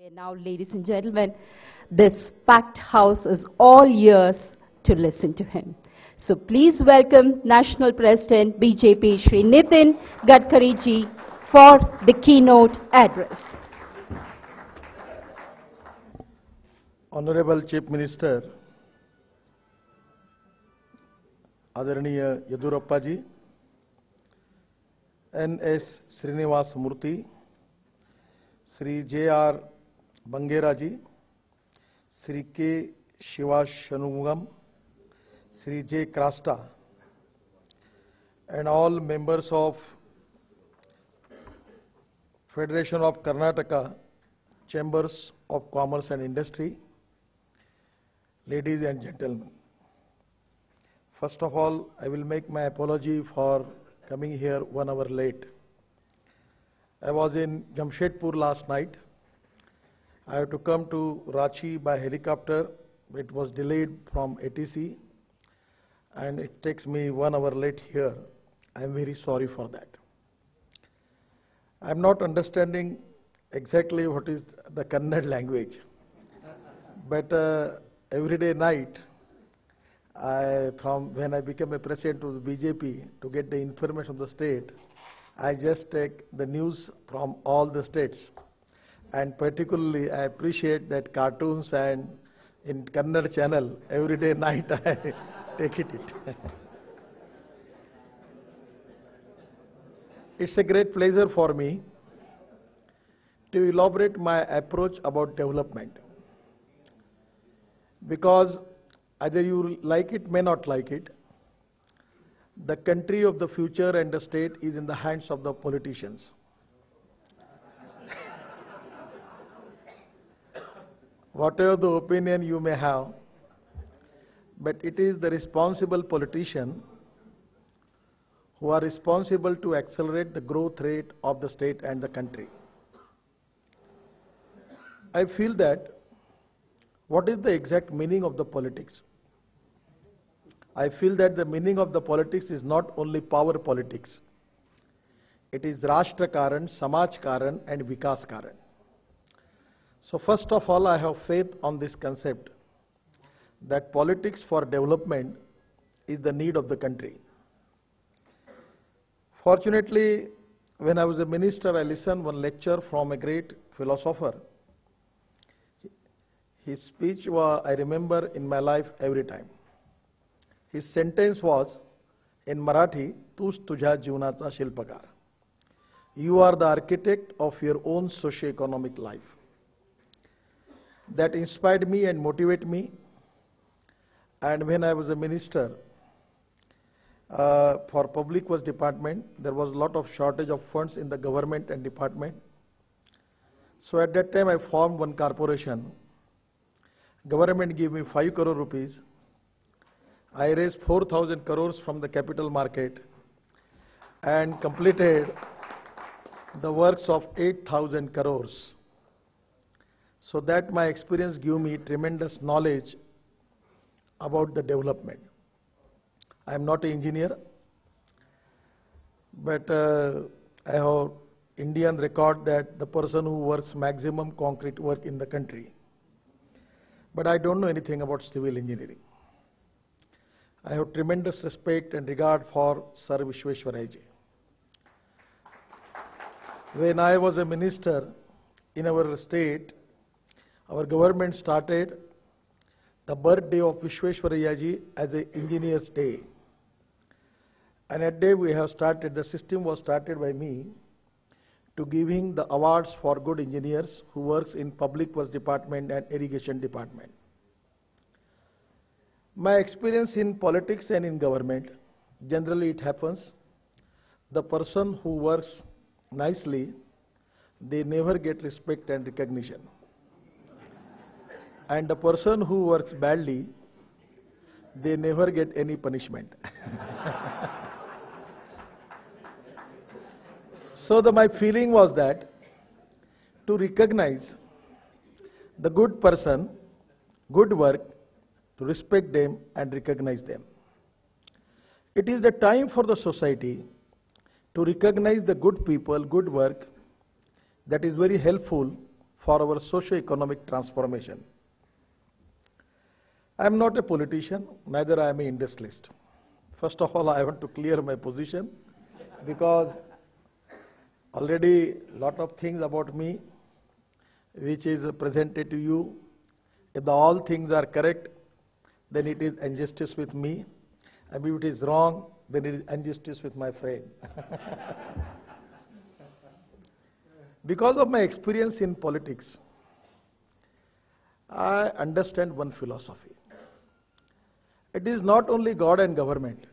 And now, ladies and gentlemen, this packed house is all yours to listen to him. So please welcome National President BJP Shri Nitin Gadkari ji for the keynote address. Honorable Chief Minister, आदरणीय येदुरप्पा जी, N.S. Srinivas Murthy, Sri J.R. Bangera ji, Sri K. Shivashanmugam, Sri J. Krasta, and all members of Federation of Karnataka Chambers of Commerce and Industry, ladies and gentlemen. First of all, I will make my apology for coming here 1 hour late. I was in Jamshedpur last night. I had to come to Ranchi by helicopter. It was delayed from ATC, and it takes me 1 hour late here. I am very sorry for that. I am not understanding exactly what is the Kannada language, but everyday night, from when I became a president of the BJP, to get the information of the state, I just take the news from all the states. And particularly, I appreciate that cartoons and in Kannada channel, everyday night I take it. It's a great pleasure for me to elaborate my approach about development. Because either you like it, may not like it, the country of the future and the state is in the hands of the politicians. Whatever the opinion you may have, but it is the responsible politician who are responsible to accelerate the growth rate of the state and the country. I feel that what is the exact meaning of the politics? I feel that the meaning of the politics is not only power politics. It is Rashtra Karan, Samaj Karan, and Vikas Karan. So first of all, I have faith on this concept that politics for development is the need of the country. Fortunately, when I was a minister, I listened one lecture from a great philosopher. His speech I remember in my life every time. His sentence was in Marathi, "Tu's tujha जीवनाचा शिल्पकार." You are the architect of your own socio-economic life. That inspired me and motivated me. And when I was a minister for Public Works Department, there was a lot of shortage of funds in the government and department. So at that time, I formed one corporation. Government gave me 5 crore rupees. I raised 4,000 crores from the capital market and completed the works of 8,000 crores. So that my experience gave me tremendous knowledge about the development. I am not an engineer, but I have Indian record that the person who works maximum concrete work in the country. But I don't know anything about civil engineering. I have tremendous respect and regard for Sir Vishweshwaraya ji. When I was a minister in our state, our government started the birthday of Vishweshwaraya ji as an engineer's day. And that day we have started, the system was started by me to giving the awards for good engineers who works in Public Works Department and Irrigation Department. My experience in politics and in government, generally it happens, the person who works nicely, they never get respect and recognition. And the person who works badly, they never get any punishment. So my feeling was that to recognize the good person, good work, to respect them and recognize them. It is the time for the society to recognize the good people, good work that is very helpful for our socio-economic transformation. I am not a politician, neither I am an industrialist. First of all, I want to clear my position because already a lot of things about me which is presented to you. If all things are correct, then it is injustice with me. And if it is wrong, then it is injustice with my friend. Because of my experience in politics, I understand one philosophy. It is not only God and government,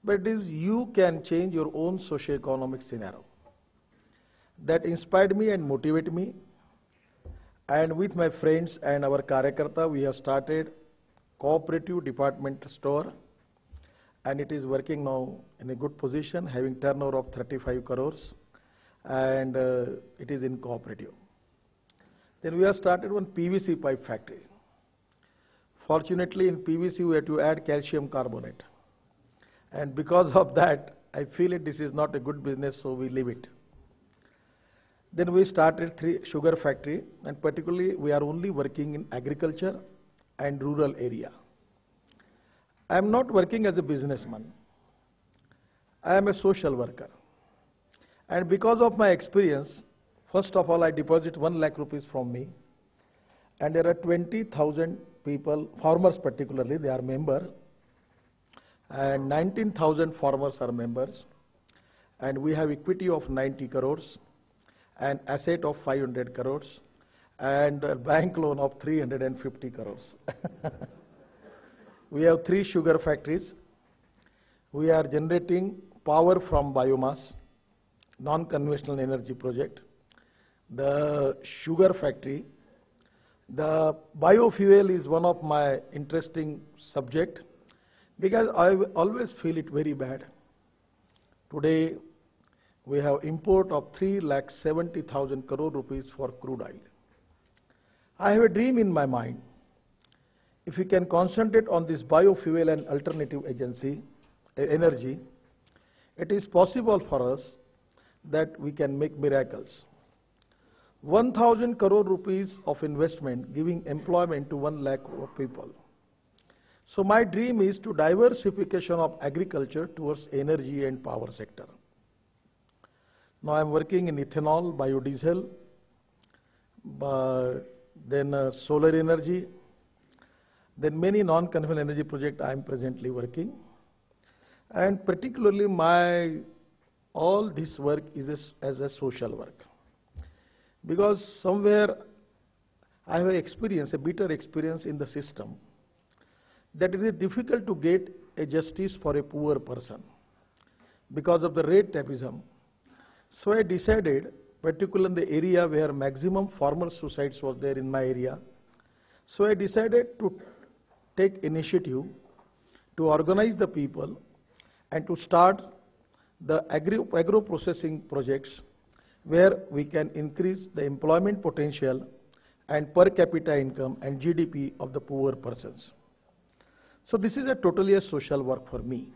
but it is you can change your own socio-economic scenario. That inspired me and motivated me. And with my friends and our Karyakarta, we have started cooperative department store, and it is working now in a good position, having turnover of 35 crores, and it is in cooperative. Then we have started one PVC pipe factory. Fortunately, in PVC we have to add calcium carbonate, and because of that, I feel it this is not a good business, so we leave it. Then we started 3 sugar factory, and particularly we are only working in agriculture and rural area. I am not working as a businessman. I am a social worker. And because of my experience, first of all, I deposit 1 lakh rupees from me. And there are 20,000 people, farmers particularly, they are members. And 19,000 farmers are members. And we have equity of 90 crores, and asset of 500 crores, and a bank loan of 350 crores. We have 3 sugar factories. We are generating power from biomass, non-conventional energy project, the sugar factory. The biofuel is one of my interesting subject because I always feel it very bad. Today, we have import of 3,70,000 crore rupees for crude oil. I have a dream in my mind. If we can concentrate on this biofuel and alternative energy, it is possible for us that we can make miracles. 1,000 crore rupees of investment giving employment to 1 lakh of people. So my dream is to diversification of agriculture towards energy and power sector. Now I am working in ethanol, biodiesel, then solar energy, then many non-conventional energy projects I am presently working. And particularly all this work is as a social work. Because somewhere I have a bitter experience in the system, that it is difficult to get a justice for a poor person because of the rate tapism. So I decided, particularly in the area where maximum farmer suicides was there in my area, so I decided to take initiative to organize the people and to start the agro-processing projects where we can increase the employment potential and per capita income and GDP of the poor persons. So this is totally a social work for me.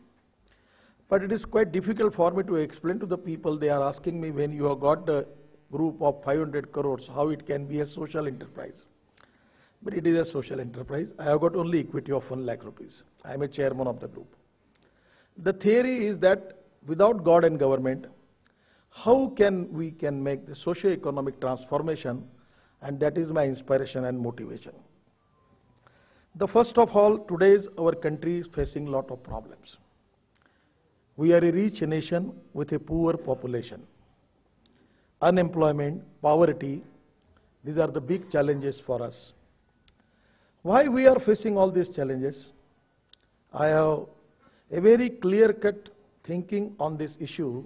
But it is quite difficult for me to explain to the people. They are asking me, when you have got the group of 500 crores, how it can be a social enterprise. But it is a social enterprise. I have got only equity of 1 lakh rupees. I am a chairman of the group. The theory is that without God and government, how can we make the socio-economic transformation, and that is my inspiration and motivation. The first of all, today's our country is facing a lot of problems. We are a rich nation with a poor population. Unemployment, poverty, these are the big challenges for us. Why we are facing all these challenges? I have a very clear-cut thinking on this issue.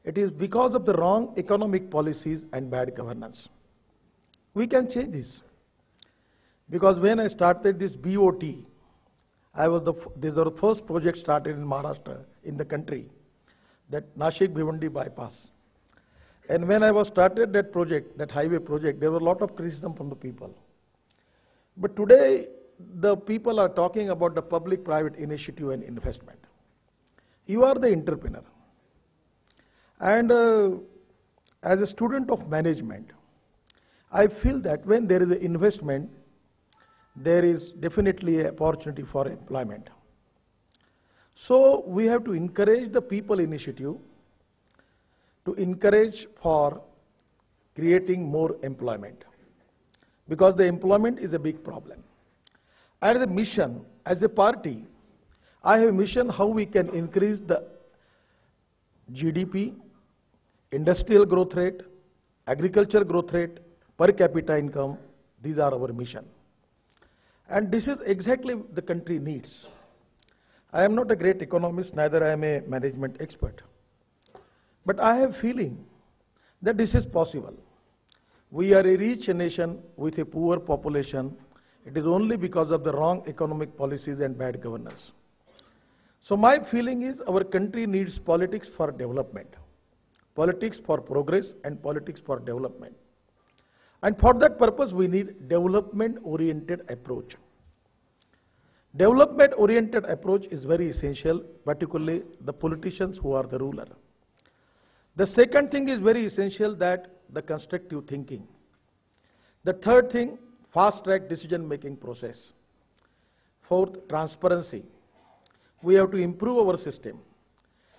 It is because of the wrong economic policies and bad governance. We can change this. Because when I started this BOT, this was the first project started in Maharashtra, in the country, that Nashik-Bhiwandi bypass. And when I was started that project, that highway project, there was a lot of criticism from the people. But today, the people are talking about the public-private initiative and investment. You are the entrepreneur. And as a student of management, I feel that when there is an investment, there is definitely an opportunity for employment. So we have to encourage the people initiative to encourage for creating more employment, because the employment is a big problem. As a mission, as a party, I have a mission how we can increase the GDP, industrial growth rate, agriculture growth rate, per capita income. These are our mission. And this is exactly the country needs. I am not a great economist, neither I am a management expert. But I have a feeling that this is possible. We are a rich nation with a poor population. It is only because of the wrong economic policies and bad governance. So my feeling is our country needs politics for development, politics for progress and politics for development. And for that purpose, we need development-oriented approach. Development-oriented approach is very essential, particularly the politicians who are the ruler. The second thing is very essential, that the constructive thinking. The third thing, fast-track decision-making process. Fourth, transparency. We have to improve our system.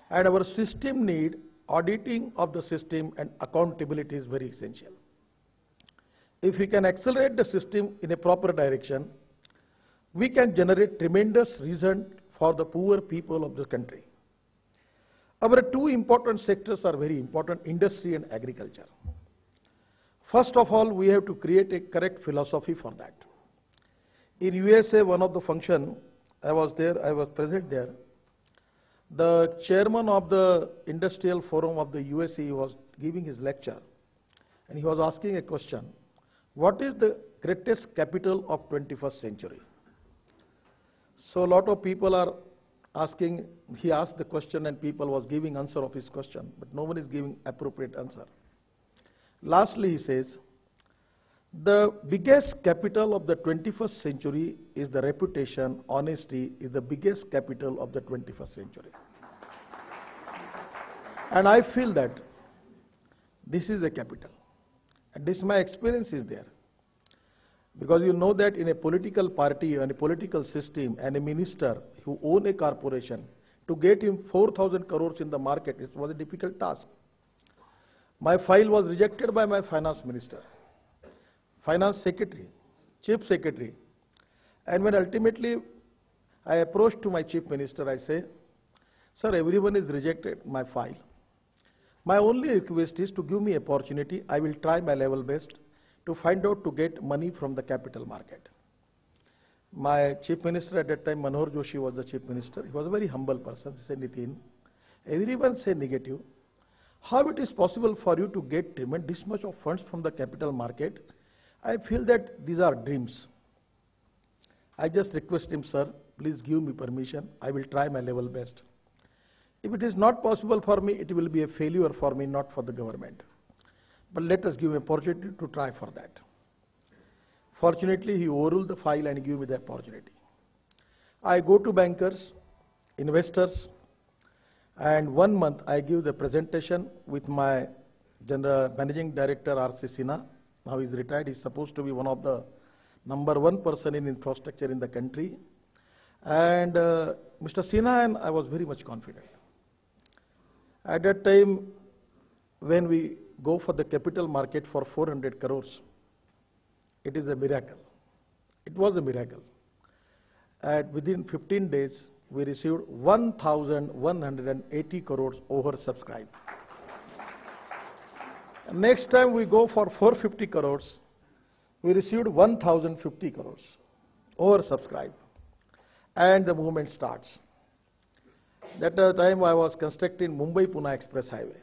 And our system need auditing of the system, and accountability is very essential. If we can accelerate the system in a proper direction, we can generate tremendous result for the poor people of the country. Our two important sectors are very important, industry and agriculture. First of all, we have to create a correct philosophy for that. In USA, one of the function, I was present there. The chairman of the industrial forum of the USA was giving his lecture, and he was asking a question: what is the greatest capital of 21st century? So a lot of people are asking, he asked the question and people was giving answer of his question, but no one is giving appropriate answer. Lastly, he says, the biggest capital of the 21st century is the reputation. Honesty is the biggest capital of the 21st century. And I feel that this is a capital. And this my experience is there. Because you know that in a political party and a political system and a minister who own a corporation, to get him 4,000 crores in the market, it was a difficult task. My file was rejected by my finance minister, finance secretary, chief secretary. And when ultimately I approached to my chief minister, I say, sir, everyone is rejected my file. My only request is to give me opportunity. I will try my level best to find out to get money from the capital market. My chief minister at that time, Manohar Joshi, was the chief minister. He was a very humble person. He said, Nitin, everyone say negative. How it is possible for you to get this much of funds from the capital market? I feel that these are dreams. I just request him, sir, please give me permission. I will try my level best. If it is not possible for me, it will be a failure for me, not for the government. But let us give an opportunity to try for that. Fortunately, he overruled the file and gave me the opportunity. I go to bankers, investors, and 1 month I give the presentation with my managing director, R.C. Sinha. Now he's retired. He's supposed to be one of the #1 person in infrastructure in the country. And Mr. Sinha and I was very much confident. At that time, when we go for the capital market for 400 crores, it is a miracle. It was a miracle. And within 15 days, we received 1,180 crores oversubscribed. Next time we go for 450 crores, we received 1,050 crores oversubscribed. And the movement starts. That time I was constructing Mumbai-Pune Express Highway.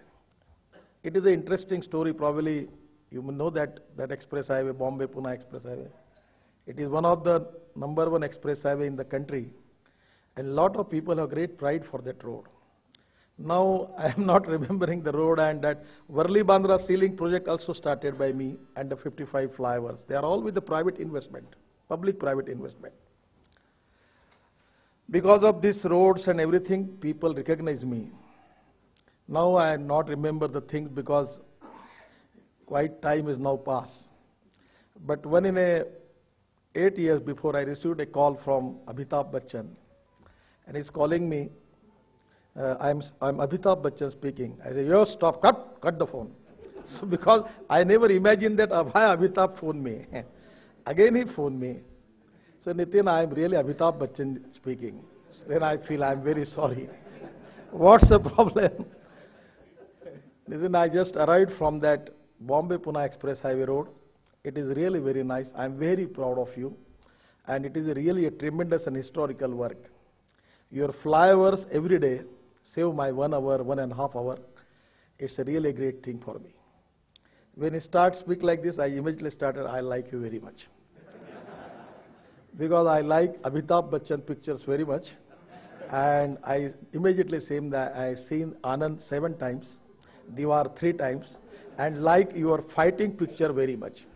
It is an interesting story. Probably you know that express highway, Bombay-Pune Express Highway. It is one of the #1 express highway in the country. And a lot of people have great pride for that road. Now I am not remembering the road, and that Worli-Bandra ceiling project also started by me, and the 55 flyovers. They are all with the private investment, public-private investment. Because of these roads and everything, people recognize me. Now I not remember the things because quite time is now past. But 8 years before, I received a call from Amitabh Bachchan, and he's calling me. I'm Amitabh Bachchan speaking. I say, yo, stop, cut the phone. So because I never imagined that why Amitabh phoned me. Again he phoned me. So Nitin, I'm really Amitabh Bachchan speaking. So then I feel I'm very sorry. What's the problem? Nitin, I just arrived from that Bombay-Pune Express Highway Road. It is really very nice. I'm very proud of you. And it is really a tremendous and historical work. Your flyovers every day save my 1 hour, 1.5 hours. It's a really great thing for me. When he starts speak like this, I immediately started, I like you very much. Because I like Amitabh Bachchan pictures very much. And I immediately say that I seen Anand 7 times, Diwar 3 times, and like your fighting picture very much.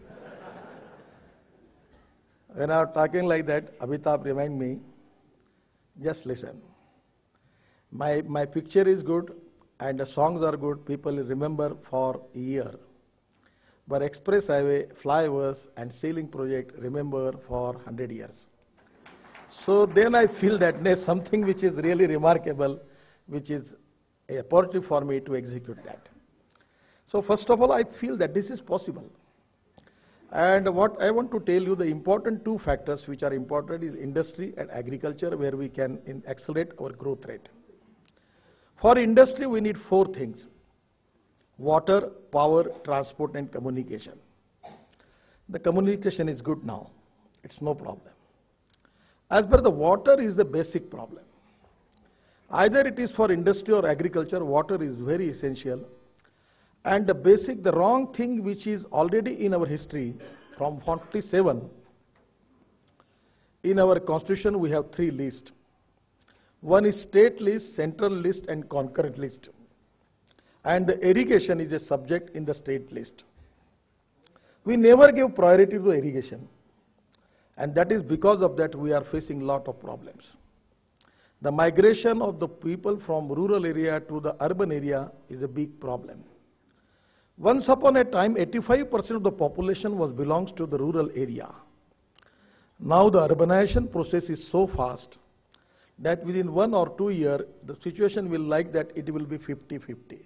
When I was talking like that, Amitabh remind me, just listen. My picture is good and the songs are good, people remember for a year. But Express Highway, flyovers and sailing project remember for 100 years. So then I feel that there's something which is really remarkable, which is a opportunity for me to execute that. So first of all, I feel that this is possible. And what I want to tell you, the important 2 factors which are important is industry and agriculture, where we can accelerate our growth rate. For industry, we need 4 things: water, power, transport, and communication. The communication is good now. It's no problem. As per the water is the basic problem. Either it is for industry or agriculture, water is very essential. And the wrong thing which is already in our history from 47, in our constitution we have 3 lists. One is state list, central list, and concurrent list. And the irrigation is a subject in the state list. We never give priority to irrigation. And that is because of that we are facing a lot of problems. The migration of the people from rural area to the urban area is a big problem. Once upon a time, 85% of the population belongs to the rural area. Now the urbanization process is so fast that within 1 or 2 years, the situation will like that it will be 50-50.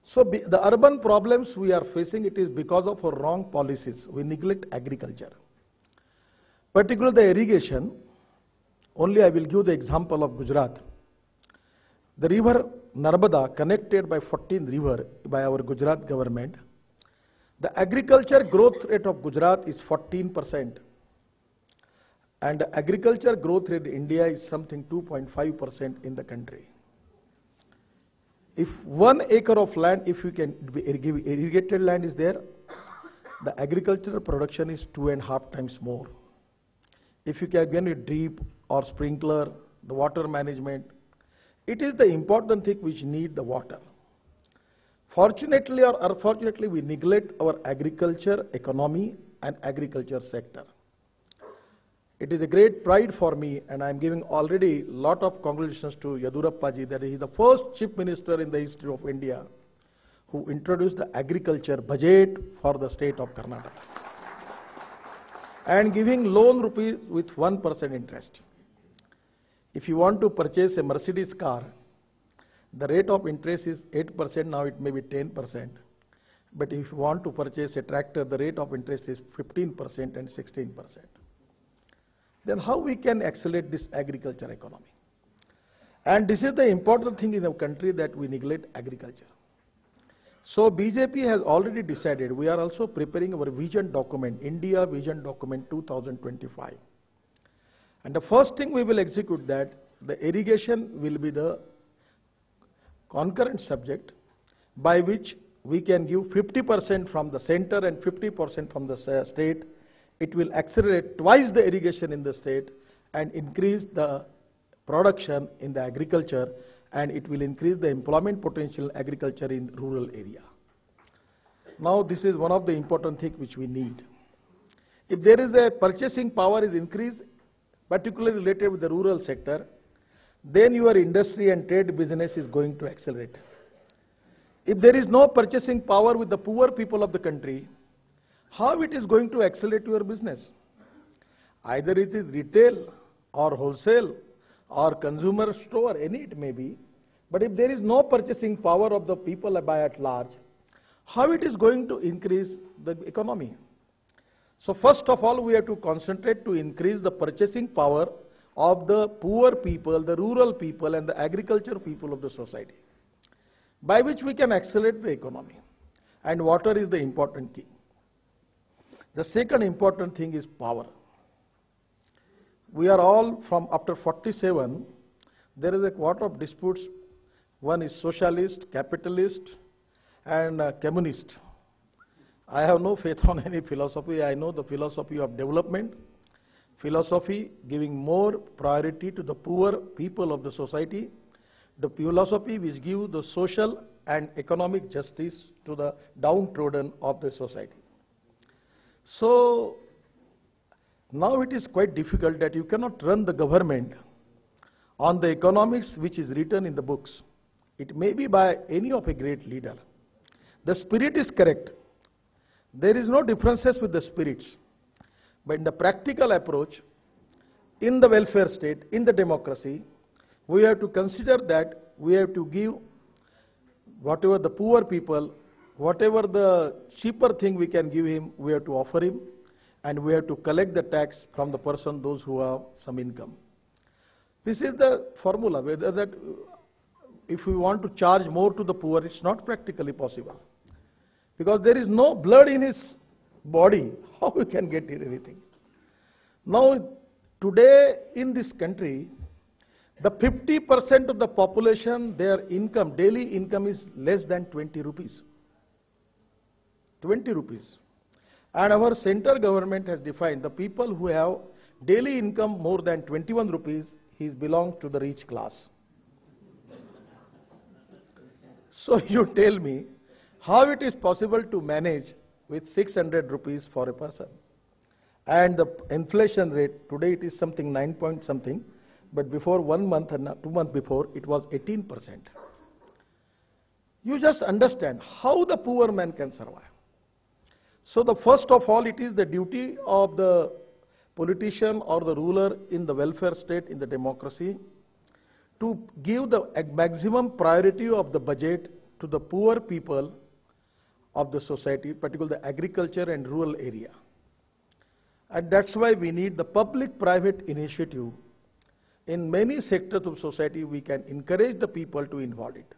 So the urban problems we are facing, it is because of our wrong policies. We neglect agriculture. Particularly the irrigation, only I will give the example of Gujarat. The river Narmada, connected by 14 rivers by our Gujarat government, the agriculture growth rate of Gujarat is 14%. And the agriculture growth rate in India is something 2.5% in the country. If 1 acre of land, if you can give irrigated land is there, the agricultural production is 2.5 times more. If you can get a drip or sprinkler, the water management, it is the important thing which need the water. Fortunately or unfortunately, we neglect our agriculture economy and agriculture sector. It is a great pride for me, and I am giving already a lot of congratulations to Yadurappa ji that he is the first chief minister in the history of India who introduced the agriculture budget for the state of Karnataka and giving loan rupees with 1% interest. If you want to purchase a Mercedes car, the rate of interest is 8%, now it may be 10%. But if you want to purchase a tractor, the rate of interest is 15% and 16%. Then how we can accelerate this agriculture economy? And this is the important thing in our country, that we neglect agriculture. So BJP has already decided, we are also preparing our vision document, India Vision Document 2025. And the first thing we will execute that, the irrigation will be the concurrent subject by which we can give 50% from the center and 50% from the state. It will accelerate twice the irrigation in the state and increase the production in the agriculture, and it will increase the employment potential in agriculture in rural area. Now this is one of the important things which we need. If there is a purchasing power is increased, particularly related with the rural sector, then your industry and trade business is going to accelerate. If there is no purchasing power with the poor people of the country, how it is going to accelerate your business? Either it is retail or wholesale or consumer store, any it may be. But if there is no purchasing power of the people by at large, how it is going to increase the economy? So first of all, we have to concentrate to increase the purchasing power of the poor people, the rural people and the agriculture people of the society, by which we can accelerate the economy. And water is the important key. The second important thing is power. We are all from after 47, there is a lot of disputes. One is socialist, capitalist, and communist. I have no faith on any philosophy. I know the philosophy of development, philosophy giving more priority to the poor people of the society, the philosophy which gives the social and economic justice to the downtrodden of the society. So now it is quite difficult that you cannot run the government on the economics which is written in the books. It may be by any of a great leader. The spirit is correct. There is no differences with the spirits. But in the practical approach, in the welfare state, in the democracy, we have to consider that we have to give whatever the poor people, whatever the cheaper thing we can give him, we have to offer him, and we have to collect the tax from the person, those who have some income. This is the formula, whether that if we want to charge more to the poor, it's not practically possible. Because there is no blood in his body, how we can get anything? Now, today in this country, the 50% of the population, their income, daily income is less than 20 rupees. 20 rupees. And our central government has defined the people who have daily income more than 21 rupees, he belongs to the rich class. So you tell me, how it is possible to manage with 600 rupees for a person? And the inflation rate, today it is something 9 point something, but before 1 month and 2 months before, it was 18%. You just understand how the poor man can survive. So the first of all, it is the duty of the politician or the ruler in the welfare state, in the democracy, to give the maximum priority of the budget to the poor people of the society, particularly the agriculture and rural area. And that's why we need the public-private initiative. In many sectors of society, we can encourage the people to involve it,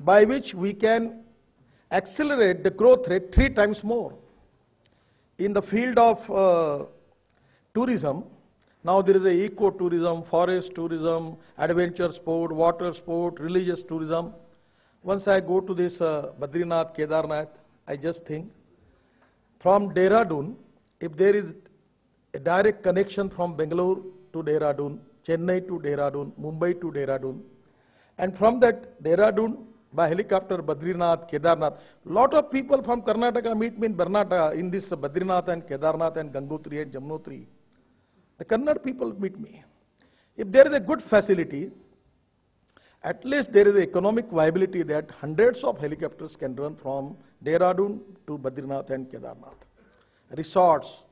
by which we can accelerate the growth rate 3 times more. In the field of tourism, now there is a eco-tourism, forest tourism, adventure sport, water sport, religious tourism. Once I go to this Badrinath, Kedarnath, I just think, from Dehradun, if there is a direct connection from Bangalore to Dehradun, Chennai to Dehradun, Mumbai to Dehradun, and from that Dehradun by helicopter Badrinath, Kedarnath, lot of people from Karnataka meet me in Karnataka in this Badrinath and Kedarnath and Gangotri and Jamnotri. The Kannada people meet me. If there is a good facility, at least there is economic viability that hundreds of helicopters can run from Dehradun to Badrinath and Kedarnath. Resorts.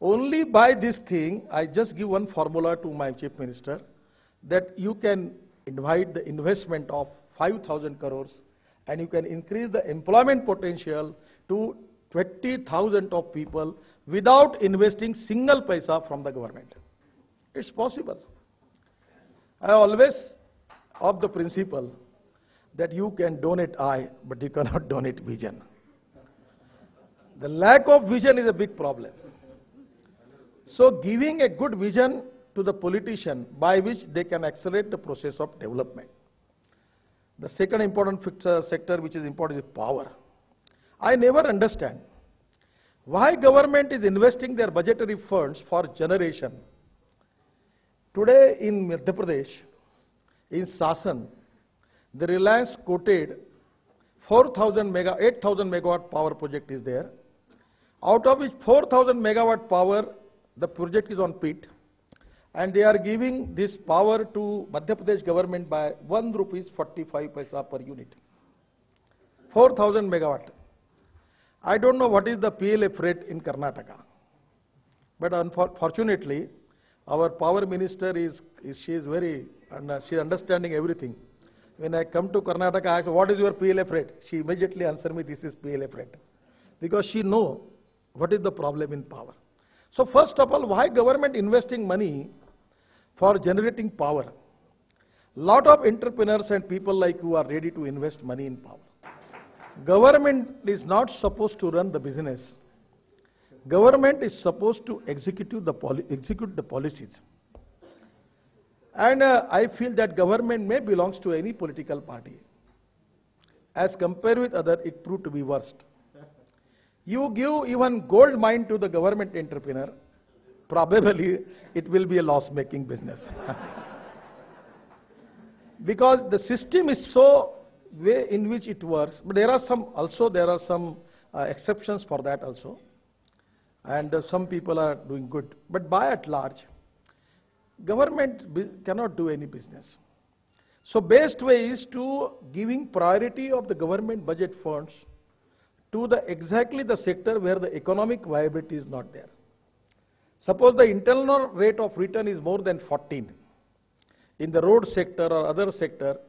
Only by this thing, I just give one formula to my Chief Minister, that you can invite the investment of 5,000 crores and you can increase the employment potential to 20,000 of people without investing single paisa from the government. It's possible. I always of the principle that you can donate eye, but you cannot donate vision. The lack of vision is a big problem. So giving a good vision to the politician by which they can accelerate the process of development. The second important sector which is important is power. I never understand why government is investing their budgetary funds for generation. Today in Madhya Pradesh, in Sasan, the Reliance quoted 8,000 megawatt power project is there, out of which 4,000 megawatt power, the project is on pit, and they are giving this power to Madhya Pradesh government by 1 rupees 45 paisa per unit. 4,000 megawatt. I don't know what is the PLF rate in Karnataka. But unfortunately, our power minister she is very, she is understanding everything. When I come to Karnataka, I ask, what is your PLF rate? She immediately answers me, this is PLF rate. Because she knows what is the problem in power. So first of all, why government investing money for generating power? Lot of entrepreneurs and people like you are ready to invest money in power. Government is not supposed to run the business. Government is supposed to execute the policies. And I feel that government may belongs to any political party. As compared with other, it proved to be worst. You give even gold mine to the government entrepreneur, probably it will be a loss-making business. Because the system is so way in which it works, but there are some exceptions for that also. And some people are doing good. But by and large, government cannot do any business. So best way is to giving priority of the government budget funds to exactly the sector where the economic viability is not there. Suppose the internal rate of return is more than 14 in the road sector or other sector,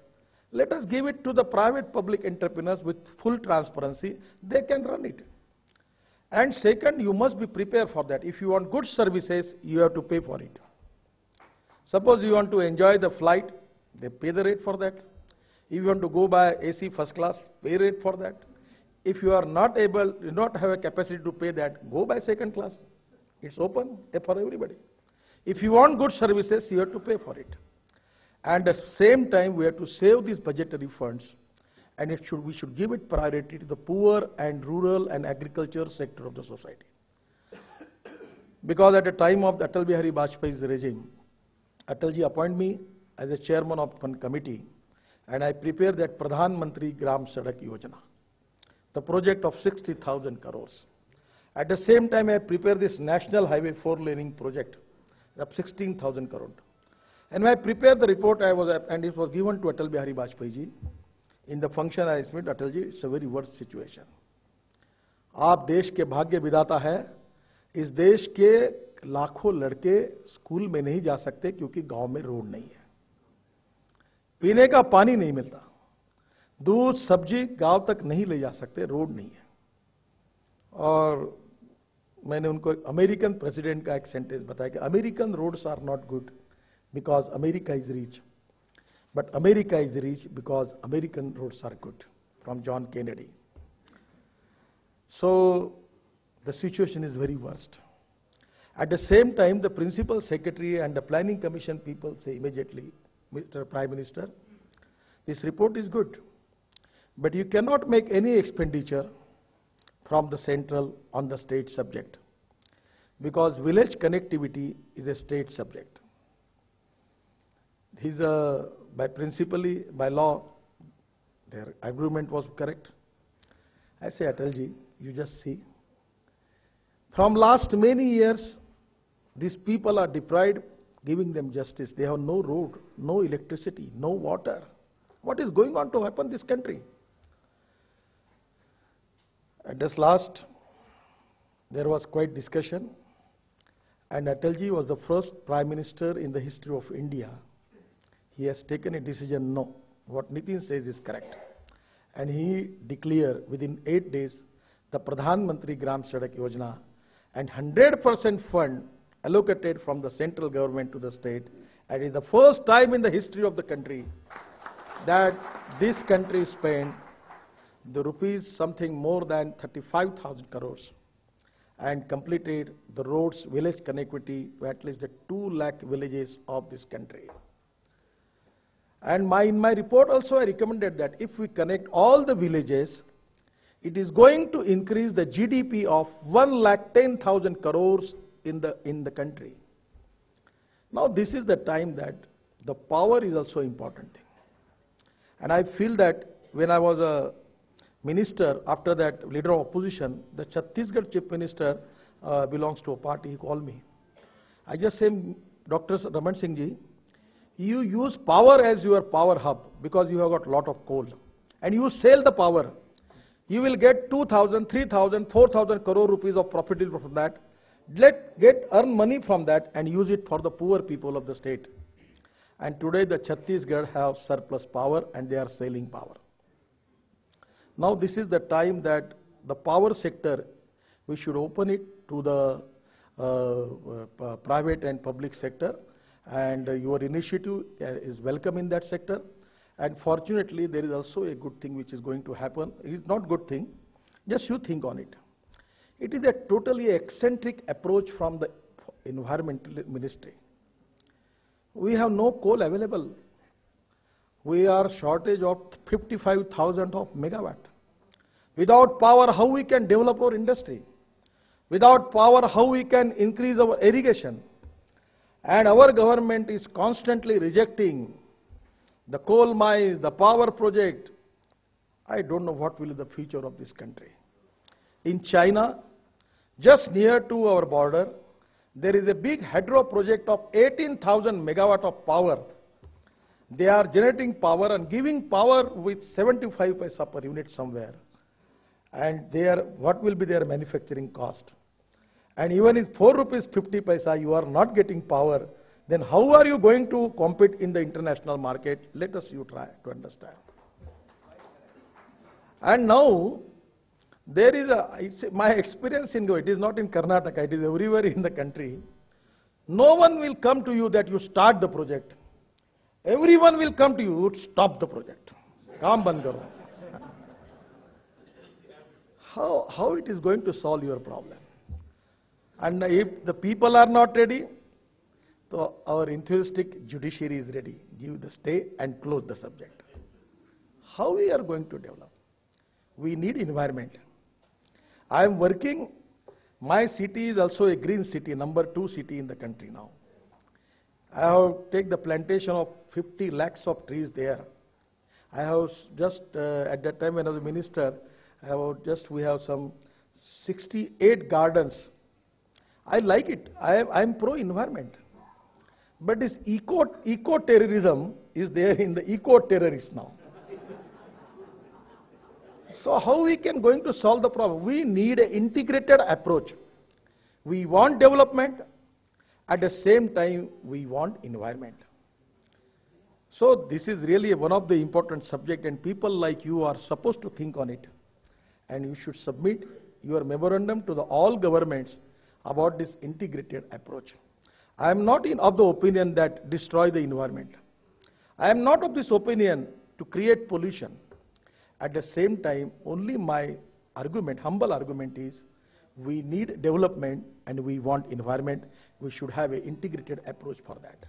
let us give it to the private public entrepreneurs with full transparency, they can run it. And second, you must be prepared for that. If you want good services, you have to pay for it. Suppose you want to enjoy the flight, they pay the rate for that. If you want to go by AC first class, pay rate for that. If you are not able, you not have a capacity to pay that, go by second class. It's open for everybody. If you want good services, you have to pay for it. And at the same time, we have to save these budgetary funds, and we should give it priority to the poor and rural and agriculture sector of the society. Because at the time of the Atal Bihari Vajpayee's regime, Atalji appointed me as a chairman of one committee, and I prepared that Pradhan Mantri Gram Sadak Yojana, the project of 60,000 crores. At the same time, I prepared this National Highway 4-laning project of 16,000 crores. And when I prepared the report, and it was given to Atal Bihari Vajpayee ji. In the function, I said, Atal ji, it's a very worst situation. आप देश के भाग्य विधाता है, इस देश के लाखों लड़के स्कूल में नहीं जा सकते क्योंकि गांव में रोड नहीं है, पीने का पानी नहीं मिलता, दूध सब्जी गांव तक नहीं ले जा सकते, रोड नहीं है. और मैंने उनको अमेरिकन प्रेसिडेंट का एक सेंटेंस बताया कि American roads are not good because America is rich, but America is rich because American roads are good, from John Kennedy. So the situation is very worst. At the same time, the principal secretary and the planning commission people say immediately, Mr. Prime Minister, this report is good, but you cannot make any expenditure from the central on the state subject, because village connectivity is a state subject. By law, their agreement was correct. I say, Atalji, you just see. From last many years, these people are deprived, giving them justice. They have no road, no electricity, no water. What is going on to happen in this country? At this last, there was quite discussion, and Atalji was the first Prime Minister in the history of India. He has taken a decision, no, what Nitin says is correct. And he declared within 8 days the Pradhan Mantri Gram Sadak Yojana, and 100% fund allocated from the central government to the state. And it is the first time in the history of the country that this country spent the rupees something more than 35,000 crores and completed the roads, village connectivity to at least the 2 lakh villages of this country. And in my report also I recommended that if we connect all the villages, it is going to increase the GDP of 1,10,000 crores in the country. Now this is the time that the power is also important thing. And I feel that when I was a minister, after that leader of opposition, the Chhattisgarh chief minister belongs to a party, he called me. I just said, Dr. Raman Singh ji, you use power as your power hub because you have got a lot of coal. And you sell the power. You will get 2,000, 3,000, 4,000 crore rupees of profit from that. Earn money from that and use it for the poor people of the state. And today the Chhattisgarh have surplus power and they are selling power. Now this is the time that the power sector, we should open it to the private and public sector, and your initiative is welcome in that sector. And fortunately, there is also a good thing which is going to happen. It is not good thing, just you think on it. It is a totally eccentric approach from the environmental ministry. We have no coal available. We are shortage of 55,000 of megawatt. Without power, how we can develop our industry? Without power, how we can increase our irrigation? And our government is constantly rejecting the coal mines, the power project. I don't know what will be the future of this country. In China, just near to our border, there is a big hydro project of 18,000 megawatt of power. They are generating power and giving power with 75 paisa per unit somewhere. And what will be their manufacturing cost? And even in 4 rupees 50 paisa, you are not getting power. Then how are you going to compete in the international market? Let us try to understand. And now, there is my experience in it is not in Karnataka, it is everywhere in the country. No one will come to you that you start the project. Everyone will come to you, stop the project. Kaam band karo. How it is going to solve your problem? And if the people are not ready, so our enthusiastic judiciary is ready. Give the stay and close the subject. How we are going to develop? We need environment. I am working, my city is also a green city, number 2 city in the country now. I have taken the plantation of 50 lakhs of trees there. I have just, at that time when I was a minister, we have some 68 gardens. I like it. I am pro-environment. But this eco-terrorism is there in the eco-terrorists now. So how we can going to solve the problem? We need an integrated approach. We want development, at the same time we want environment. So this is really one of the important subjects, and people like you are supposed to think on it. And you should submit your memorandum to all governments about this integrated approach. I am not of the opinion that destroy the environment. I am not of this opinion to create pollution. At the same time, only my argument, humble argument is, we need development and we want environment. We should have an integrated approach for that.